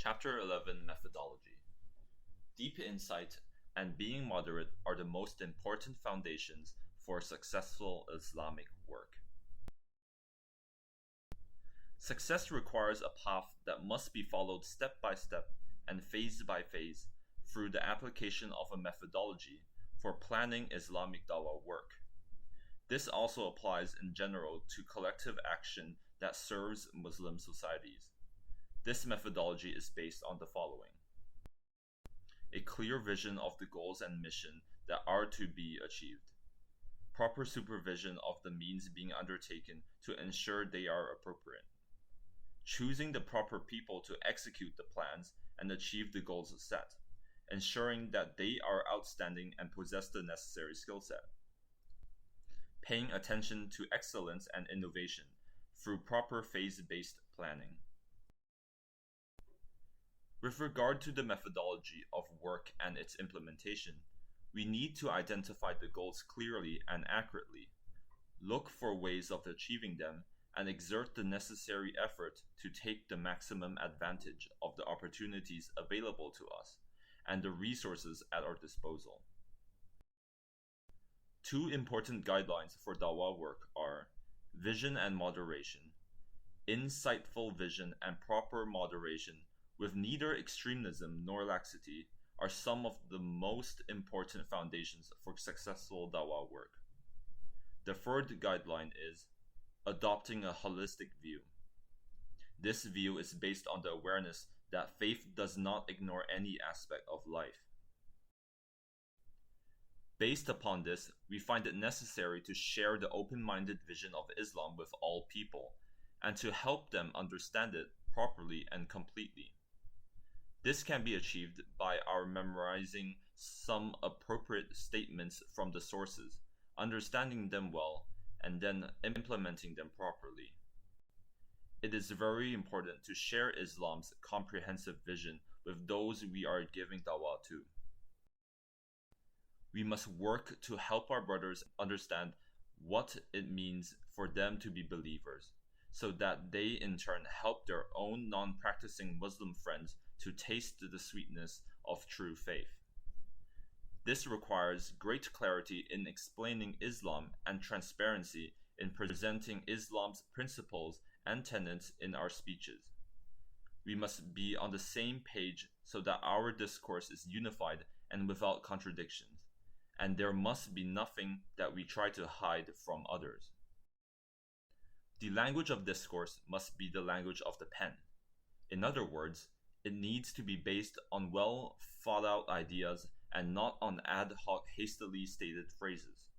Chapter 11 Methodology. Deep insight and being moderate are the most important foundations for successful Islamic work. Success requires a path that must be followed step by step and phase by phase through the application of a methodology for planning Islamic dawah work. This also applies in general to collective action that serves Muslim societies. This methodology is based on the following: a clear vision of the goals and mission that are to be achieved, proper supervision of the means being undertaken to ensure they are appropriate, choosing the proper people to execute the plans and achieve the goals set, ensuring that they are outstanding and possess the necessary skill set, paying attention to excellence and innovation through proper phase-based planning. With regard to the methodology of work and its implementation, we need to identify the goals clearly and accurately, look for ways of achieving them, and exert the necessary effort to take the maximum advantage of the opportunities available to us and the resources at our disposal. Two important guidelines for dawah work are vision and moderation. Insightful vision and proper moderation, with neither extremism nor laxity, are some of the most important foundations for successful dawah work. The third guideline is adopting a holistic view. This view is based on the awareness that faith does not ignore any aspect of life. Based upon this, we find it necessary to share the open-minded vision of Islam with all people, and to help them understand it properly and completely. This can be achieved by our memorizing some appropriate statements from the sources, understanding them well, and then implementing them properly. It is very important to share Islam's comprehensive vision with those we are giving dawah to. We must work to help our brothers understand what it means for them to be believers, so that they in turn help their own non-practicing Muslim friends to taste the sweetness of true faith. This requires great clarity in explaining Islam and transparency in presenting Islam's principles and tenets in our speeches. We must be on the same page so that our discourse is unified and without contradictions, and there must be nothing that we try to hide from others. The language of discourse must be the language of the pen. In other words, it needs to be based on well thought out ideas and not on ad hoc hastily stated phrases.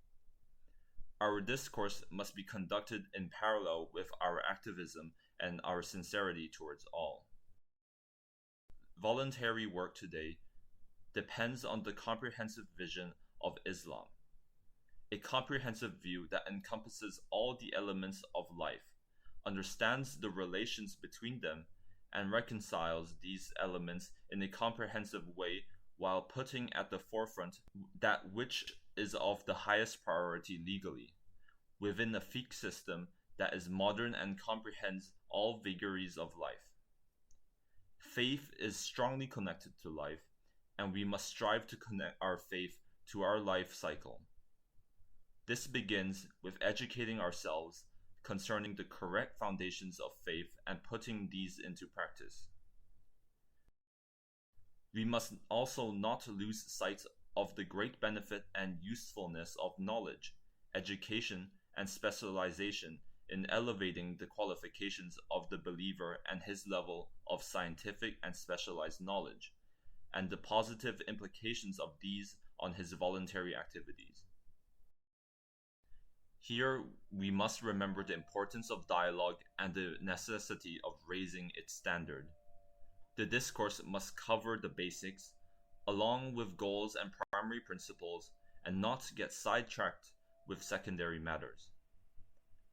Our discourse must be conducted in parallel with our activism and our sincerity towards all. Voluntary work today depends on the comprehensive vision of Islam, a comprehensive view that encompasses all the elements of life, understands the relations between them, and reconciles these elements in a comprehensive way while putting at the forefront that which is of the highest priority legally, within a fiqh system that is modern and comprehends all vagaries of life. Faith is strongly connected to life, and we must strive to connect our faith to our life cycle. This begins with educating ourselves concerning the correct foundations of faith and putting these into practice. We must also not lose sight of the great benefit and usefulness of knowledge, education, and specialization in elevating the qualifications of the believer and his level of scientific and specialized knowledge, and the positive implications of these on his voluntary activities. Here, we must remember the importance of dialogue and the necessity of raising its standard. The discourse must cover the basics, along with goals and primary principles, and not get sidetracked with secondary matters.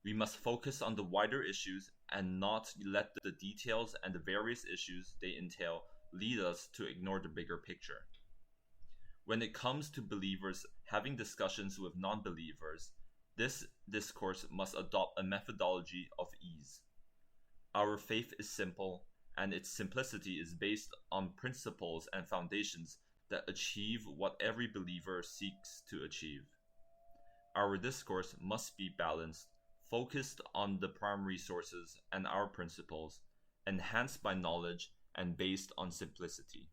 We must focus on the wider issues and not let the details and the various issues they entail lead us to ignore the bigger picture. When it comes to believers having discussions with non-believers, this discourse must adopt a methodology of ease. Our faith is simple, and its simplicity is based on principles and foundations that achieve what every believer seeks to achieve. Our discourse must be balanced, focused on the primary sources and our principles, enhanced by knowledge, and based on simplicity.